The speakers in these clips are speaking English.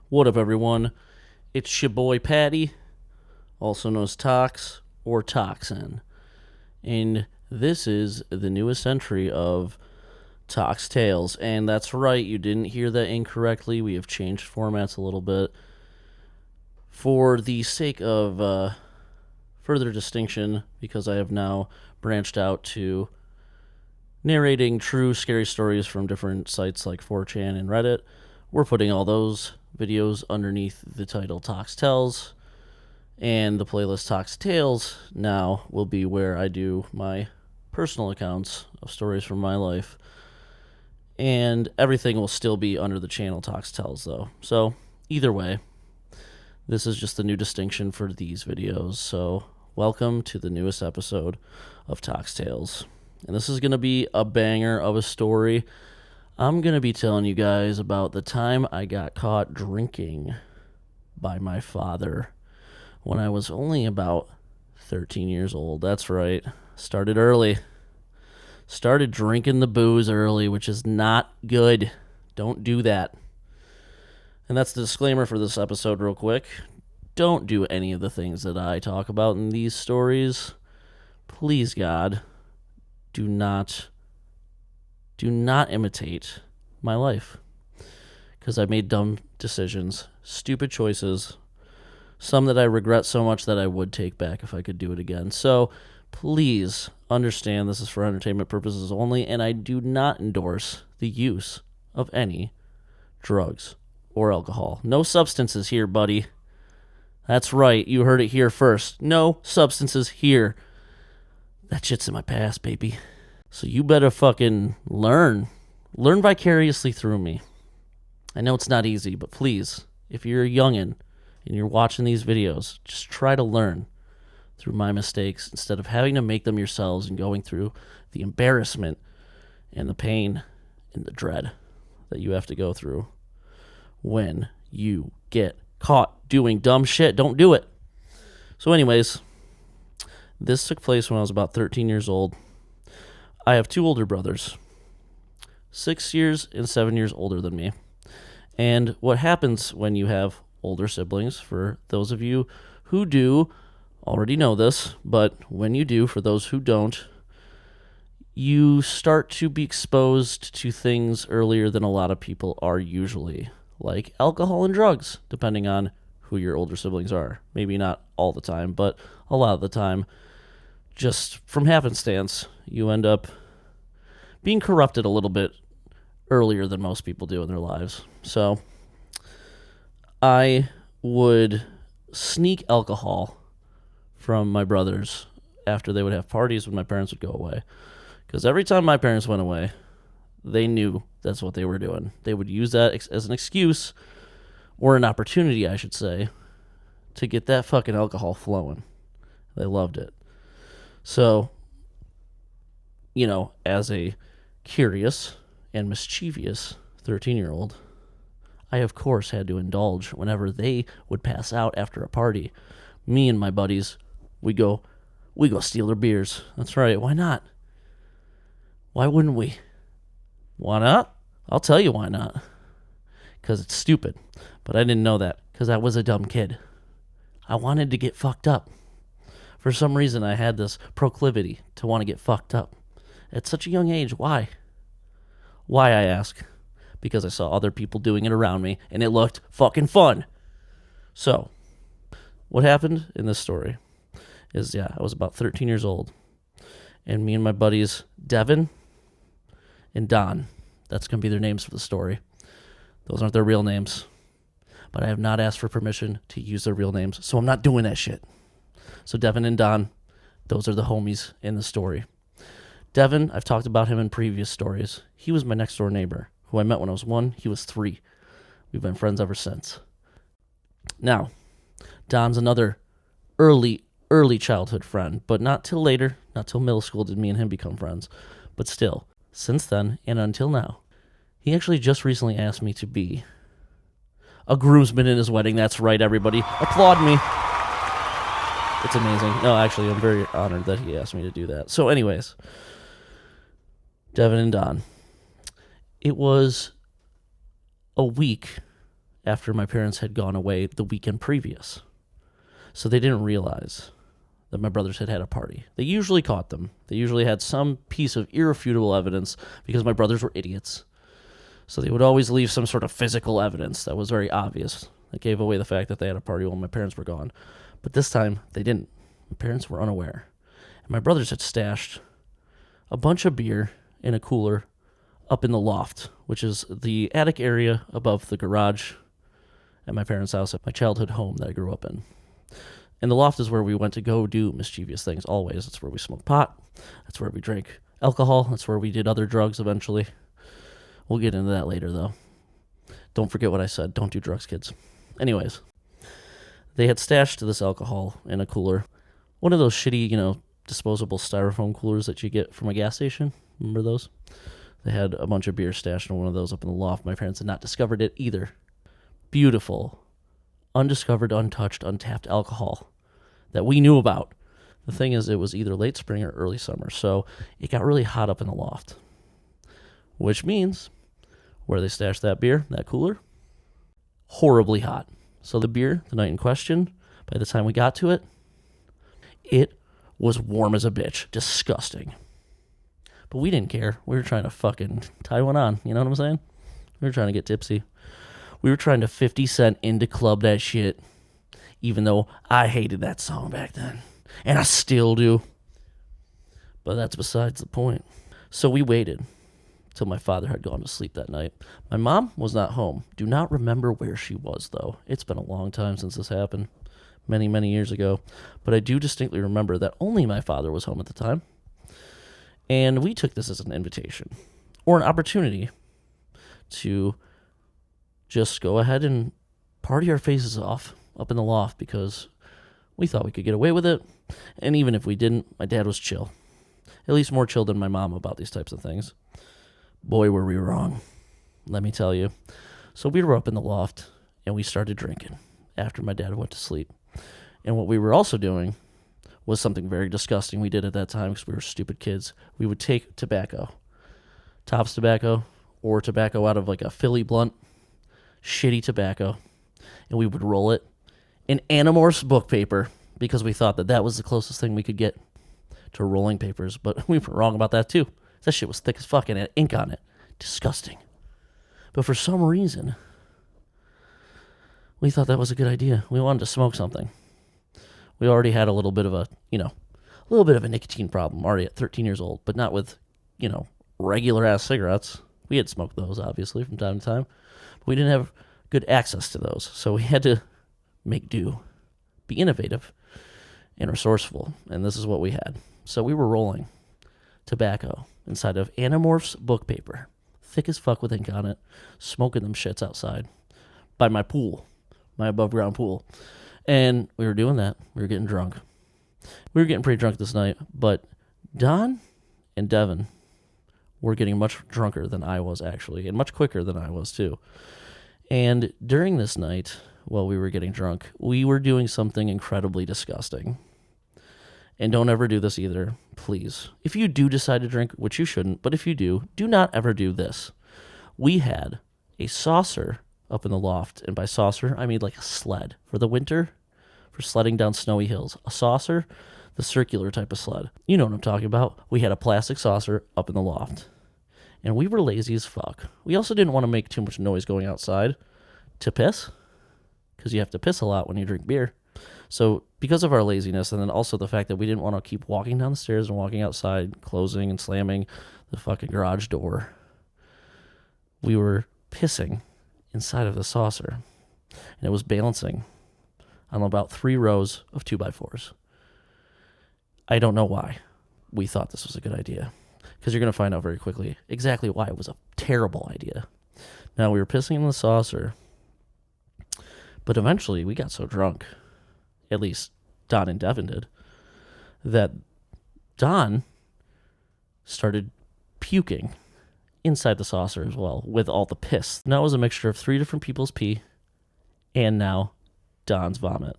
What up, everyone? It's your boy Patty, also known as Tox or Toxin, and this is the newest entry of Tox Tales. And that's right, you didn't hear that incorrectly. We have changed formats a little bit for the sake of further distinction, because I have now branched out to narrating true scary stories from different sites like 4chan and Reddit. We're putting all those videos underneath the title Tox Tells, and the playlist Tox Tales now will be where I do my personal accounts of stories from my life, and everything will still be under the channel Tox Tells though. So either way, this is just the new distinction for these videos. So welcome to the newest episode of Tox Tales, and this is going to be a banger of a story. I'm going to be telling you guys about the time I got caught drinking by my father when I was only about 13 years old. That's right. Started early. Started drinking the booze early, which is not good. Don't do that. And that's the disclaimer for this episode real quick. Don't do any of the things that I talk about in these stories. Please, God, do not imitate my life, because I made dumb decisions, stupid choices, some that I regret so much that I would take back if I could do it again. So please understand this is for entertainment purposes only, and I do not endorse the use of any drugs or alcohol. No substances here, buddy. That's right, you heard it here first. No substances here. That shit's in my past, baby. So you better fucking learn vicariously through me. I know it's not easy, but please, if you're a youngin' and you're watching these videos, just try to learn through my mistakes instead of having to make them yourselves and going through the embarrassment and the pain and the dread that you have to go through when you get caught doing dumb shit. Don't do it. So anyways, this took place when I was about 13 years old. I have two older brothers, 6 years and 7 years older than me. And what happens when you have older siblings, for those of you who do already know this, but when you do, for those who don't, you start to be exposed to things earlier than a lot of people are usually, like alcohol and drugs, depending on who your older siblings are. Maybe not all the time, but a lot of the time. Just from happenstance, you end up being corrupted a little bit earlier than most people do in their lives. So I would sneak alcohol from my brothers after they would have parties when my parents would go away. Because every time my parents went away, they knew that's what they were doing. They would use that as an excuse, or an opportunity, I should say, to get that fucking alcohol flowing. They loved it. So, as a curious and mischievous 13-year-old, I of course had to indulge whenever they would pass out after a party. Me and my buddies, we go steal their beers. That's right, why not? Why wouldn't we? Why not? I'll tell you why not. Because it's stupid. But I didn't know that, because I was a dumb kid. I wanted to get fucked up. For some reason, I had this proclivity to want to get fucked up. At such a young age, why? Why, I ask? Because I saw other people doing it around me, and it looked fucking fun. So, what happened in this story is, I was about 13 years old, and me and my buddies, Devin and Don, that's going to be their names for the story. Those aren't their real names, but I have not asked for permission to use their real names, so I'm not doing that shit. So Devin and Don, those are the homies in the story. Devin, I've talked about him in previous stories. He was my next door neighbor, who I met when I was 1. He was 3. We've been friends ever since. Now, Don's another early childhood friend, but not till later, not till middle school did me and him become friends. But still, since then and until now, he actually just recently asked me to be a groomsman in his wedding. That's right, everybody. Applaud me. It's amazing. No, actually, I'm very honored that he asked me to do that. So anyways, Devin and Don. It was a week after my parents had gone away the weekend previous. So they didn't realize that my brothers had a party. They usually caught them. They usually had some piece of irrefutable evidence because my brothers were idiots. So they would always leave some sort of physical evidence that was very obvious. That gave away the fact that they had a party while my parents were gone. But this time, they didn't. My parents were unaware. And my brothers had stashed a bunch of beer in a cooler up in the loft, which is the attic area above the garage at my parents' house, at my childhood home that I grew up in. And the loft is where we went to go do mischievous things always. It's where we smoked pot. That's where we drank alcohol. That's where we did other drugs eventually. We'll get into that later, though. Don't forget what I said. Don't do drugs, kids. Anyways, they had stashed this alcohol in a cooler. One of those shitty, disposable styrofoam coolers that you get from a gas station. Remember those? They had a bunch of beer stashed in one of those up in the loft. My parents had not discovered it either. Beautiful, undiscovered, untouched, untapped alcohol that we knew about. The thing is, it was either late spring or early summer, so it got really hot up in the loft. Which means, where they stashed that beer, that cooler, horribly hot. So the beer, the night in question, by the time we got to it, it was warm as a bitch. Disgusting. But we didn't care. We were trying to fucking tie one on. You know what I'm saying? We were trying to get tipsy. We were trying to 50 Cent into club that shit, even though I hated that song back then. And I still do. But that's besides the point. So we waited till my father had gone to sleep that night. My mom was not home. Do not remember where she was, though. It's been a long time since this happened. Many, many years ago. But I do distinctly remember that only my father was home at the time. And we took this as an invitation or an opportunity to just go ahead and party our faces off up in the loft because we thought we could get away with it. And even if we didn't, my dad was chill. At least more chill than my mom about these types of things. Boy, were we wrong. Let me tell you. So we were up in the loft and we started drinking after my dad went to sleep. And what we were also doing was something very disgusting we did at that time because we were stupid kids. We would take tobacco, Tops tobacco, or tobacco out of like a Philly blunt, shitty tobacco, and we would roll it in Animorphs book paper because we thought that was the closest thing we could get to rolling papers, but we were wrong about that too. That shit was thick as fuck and had ink on it. Disgusting. But for some reason, we thought that was a good idea. We wanted to smoke something. We already had a little bit of a nicotine problem already at 13 years old, but not with, regular ass cigarettes. We had smoked those, obviously, from time to time. But we didn't have good access to those, so we had to make do, be innovative, and resourceful, and this is what we had. So we were rolling tobacco inside of Animorphs book paper, thick as fuck with ink on it, smoking them shits outside by my pool, my above-ground pool. And we were doing that. We were getting drunk. We were getting pretty drunk this night, but Don and Devin were getting much drunker than I was, actually, and much quicker than I was, too. And during this night, while we were getting drunk, we were doing something incredibly disgusting. And don't ever do this either, please. If you do decide to drink, which you shouldn't, but if you do not ever do this. We had a saucer up in the loft, and by saucer, I mean like a sled for the winter, for sledding down snowy hills. A saucer, the circular type of sled. You know what I'm talking about. We had a plastic saucer up in the loft, and we were lazy as fuck. We also didn't want to make too much noise going outside to piss, because you have to piss a lot when you drink beer. So because of our laziness, and then also the fact that we didn't want to keep walking down the stairs and walking outside, closing and slamming the fucking garage door, we were pissing inside of the saucer, and it was balancing on about 3 rows of 2x4s. I don't know why we thought this was a good idea, because you're going to find out very quickly exactly why it was a terrible idea. Now, we were pissing in the saucer, but eventually we got so drunk, at least Don and Devin did, that Don started puking inside the saucer as well, with all the piss. Now it was a mixture of 3 different people's pee, and now Don's vomit.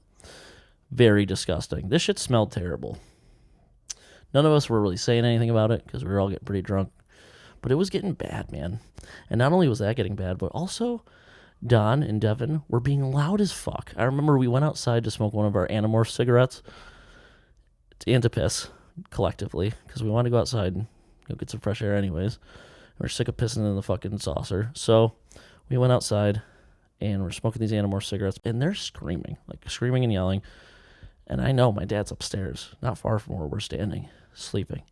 Very disgusting. This shit smelled terrible. None of us were really saying anything about it, because we were all getting pretty drunk. But it was getting bad, man. And not only was that getting bad, but also Don and Devin were being loud as fuck. I remember we went outside to smoke one of our Animorph cigarettes and to piss collectively because we wanted to go outside and go get some fresh air anyways. We're sick of pissing in the fucking saucer. So we went outside and we're smoking these Animorph cigarettes and they're screaming and yelling. And I know my dad's upstairs, not far from where we're standing, sleeping.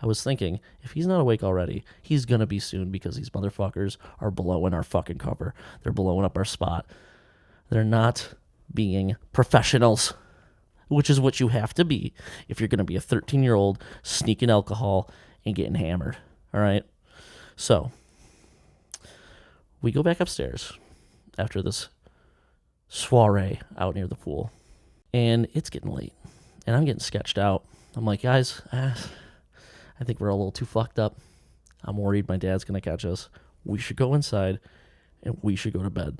I was thinking, if he's not awake already, he's going to be soon because these motherfuckers are blowing our fucking cover. They're blowing up our spot. They're not being professionals, which is what you have to be if you're going to be a 13-year-old sneaking alcohol and getting hammered. All right? So, we go back upstairs after this soiree out near the pool. And it's getting late. And I'm getting sketched out. I'm like, guys, I think we're a little too fucked up. I'm worried my dad's going to catch us. We should go inside and we should go to bed.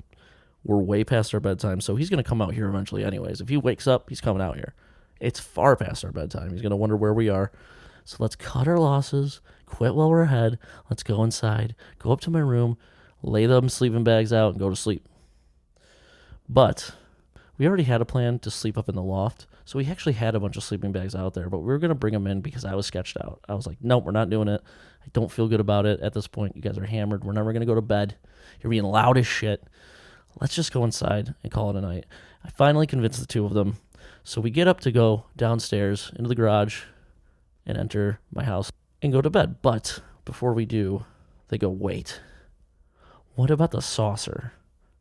We're way past our bedtime, so he's going to come out here eventually anyways. If he wakes up, he's coming out here. It's far past our bedtime. He's going to wonder where we are. So let's cut our losses, quit while we're ahead. Let's go inside, go up to my room, lay them sleeping bags out, and go to sleep. But we already had a plan to sleep up in the loft, so we actually had a bunch of sleeping bags out there, but we were going to bring them in because I was sketched out. I was like, nope, we're not doing it. I don't feel good about it at this point. You guys are hammered. We're never going to go to bed. You're being loud as shit. Let's just go inside and call it a night. I finally convinced the two of them, so we get up to go downstairs into the garage and enter my house and go to bed. But before we do, they go, wait, what about the saucer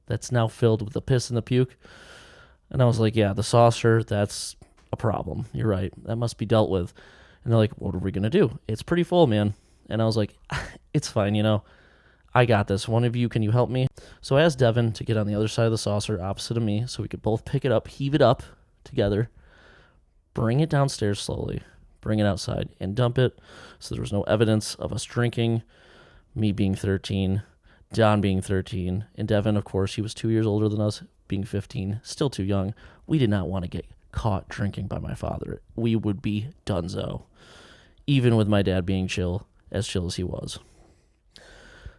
that's now filled with the piss and the puke? And I was like, yeah, the saucer, that's a problem. You're right. That must be dealt with. And they're like, what are we going to do? It's pretty full, man. And I was like, it's fine, I got this. One of you, can you help me? So I asked Devin to get on the other side of the saucer opposite of me so we could both pick it up, heave it up together, bring it downstairs slowly, bring it outside, and dump it so there was no evidence of us drinking, me being 13, John being 13, and Devin, of course, he was 2 years older than us, being 15, still too young. We did not want to get caught drinking by my father. We would be donezo, even with my dad being chill as he was.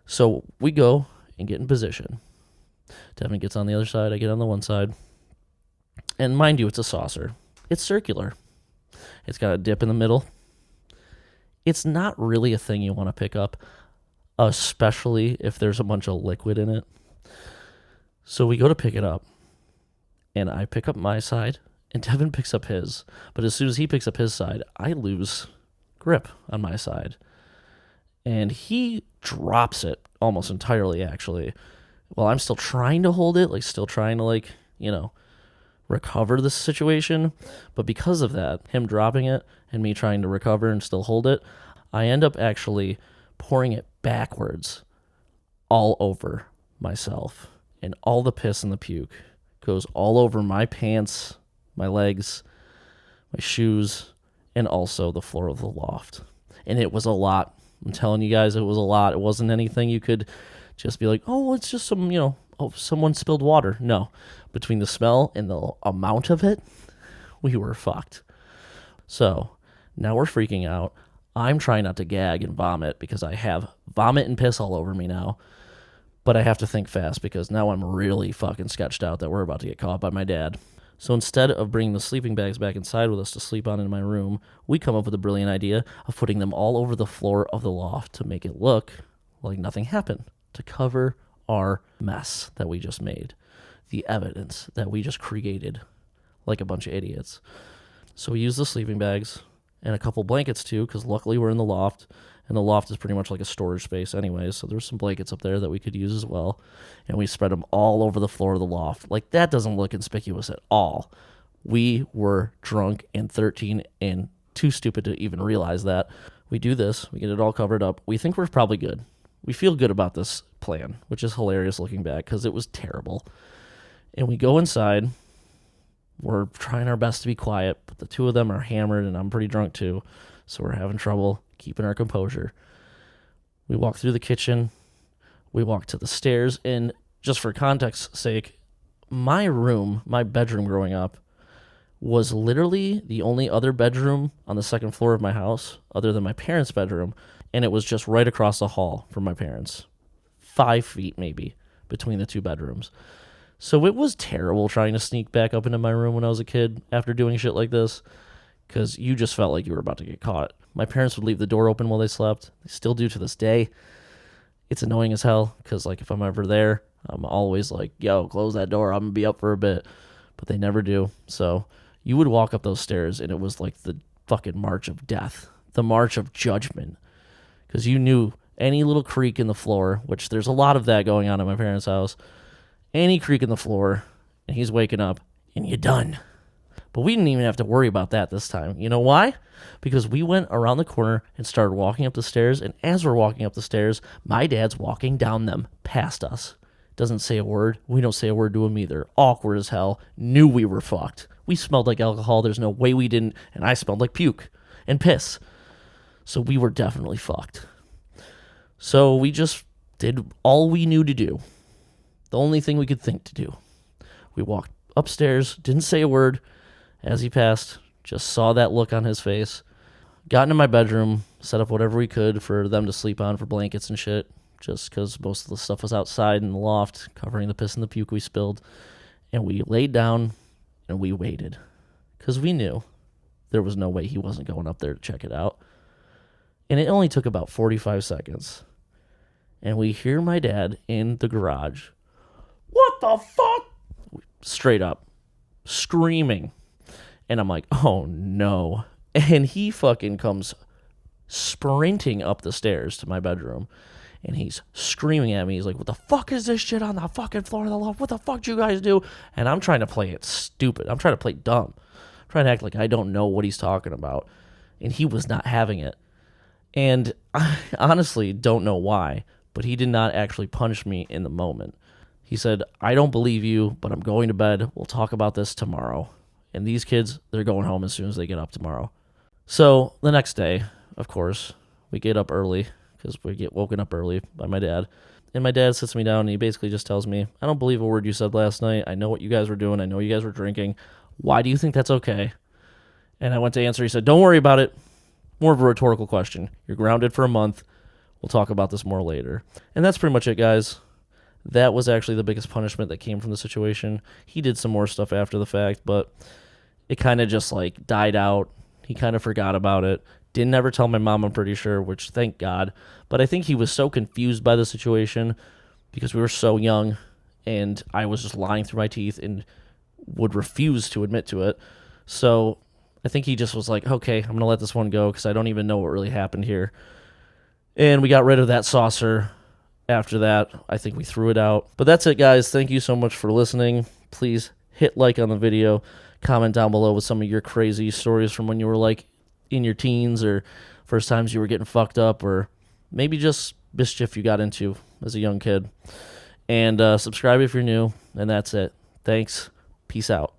So we go and get in position. Devin gets on the other side, I get on the one side. And mind you, it's a saucer. It's circular. It's got a dip in the middle. It's not really a thing you want to pick up, especially if there's a bunch of liquid in it. So we go to pick it up, and I pick up my side, and Devin picks up his. But as soon as he picks up his side, I lose grip on my side. And he drops it almost entirely, actually, while I'm still trying to hold it, still trying to, recover the situation. But because of that, him dropping it and me trying to recover and still hold it, I end up actually pouring it backwards all over myself. And all the piss and the puke goes all over my pants, my legs, my shoes, and also the floor of the loft. And it was a lot. I'm telling you guys, it was a lot. It wasn't anything you could just be like, oh, it's just some, someone spilled water. No. Between the smell and the amount of it, we were fucked. So now we're freaking out. I'm trying not to gag and vomit because I have vomit and piss all over me now. But I have to think fast because now I'm really fucking sketched out that we're about to get caught by my dad. So instead of bringing the sleeping bags back inside with us to sleep on in my room, we come up with a brilliant idea of putting them all over the floor of the loft to make it look like nothing happened, to cover our mess that we just made, the evidence that we just created like a bunch of idiots. So we use the sleeping bags and a couple blankets too, because luckily we're in the loft, and the loft is pretty much like a storage space anyways, so there's some blankets up there that we could use as well, and we spread them all over the floor of the loft. That doesn't look conspicuous at all. We were drunk and 13 and too stupid to even realize that. We do this, we get it all covered up. We think we're probably good. We feel good about this plan, which is hilarious looking back because it was terrible. And we go inside. We're trying our best to be quiet, but the two of them are hammered and I'm pretty drunk too, so we're having trouble keeping our composure. We walk through the kitchen. We walk to the stairs, and just for context's sake, my room, my bedroom growing up, was literally the only other bedroom on the second floor of my house other than my parents' bedroom, and it was just right across the hall from my parents. 5 feet maybe between the 2 bedrooms. So it was terrible trying to sneak back up into my room when I was a kid after doing shit like this, because you just felt like you were about to get caught. My parents would leave the door open while they slept. They still do to this day. It's annoying as hell, because like if I'm ever there, I'm always like, yo, close that door, I'm going to be up for a bit. But they never do. So you would walk up those stairs, and it was like the fucking march of death, the march of judgment, because you knew any little creak in the floor, which there's a lot of that going on at my parents' house, any creak in the floor, and he's waking up, and you're done. But we didn't even have to worry about that this time. You know why? Because we went around the corner and started walking up the stairs, and as we're walking up the stairs, my dad's walking down them past us. Doesn't say a word. We don't say a word to him either. Awkward as hell. Knew we were fucked. We smelled like alcohol. There's no way we didn't, and I smelled like puke and piss. So we were definitely fucked. So we just did all we knew to do. The only thing we could think to do. We walked upstairs, didn't say a word. As he passed, just saw that look on his face. Got into my bedroom, set up whatever we could for them to sleep on, for blankets and shit, just because most of the stuff was outside in the loft, covering the piss and the puke we spilled. And we laid down, and we waited, because we knew there was no way he wasn't going up there to check it out. And it only took about 45 seconds. And we hear my dad in the garage. What the fuck? Straight up. Screaming. And I'm like, oh no. And he fucking comes sprinting up the stairs to my bedroom. And he's screaming at me. He's like, what the fuck is this shit on the fucking floor of the loft? What the fuck do you guys do? And I'm trying to play it stupid. I'm trying to play dumb. I'm trying to act like I don't know what he's talking about. And he was not having it. And I honestly don't know why, but he did not actually punish me in the moment. He said, I don't believe you, but I'm going to bed. We'll talk about this tomorrow. And these kids, they're going home as soon as they get up tomorrow. So the next day, of course, we get up early because we get woken up early by my dad. And my dad sits me down and he basically just tells me, I don't believe a word you said last night. I know what you guys were doing. I know you guys were drinking. Why do you think that's okay? And I went to answer. He said, don't worry about it. More of a rhetorical question. You're grounded for a month. We'll talk about this more later. And that's pretty much it, guys. That was actually the biggest punishment that came from the situation. He did some more stuff after the fact, but it kind of just like died out. He kind of forgot about it. Didn't ever tell my mom, I'm pretty sure, which thank God. But I think he was so confused by the situation because we were so young and I was just lying through my teeth and would refuse to admit to it. So I think he just was like, okay, I'm going to let this one go because I don't even know what really happened here. And we got rid of that saucer. After that, I think we threw it out. But that's it, guys. Thank you so much for listening. Please hit like on the video. Comment down below with some of your crazy stories from when you were like in your teens or first times you were getting fucked up or maybe just mischief you got into as a young kid. And subscribe if you're new. And that's it. Thanks. Peace out.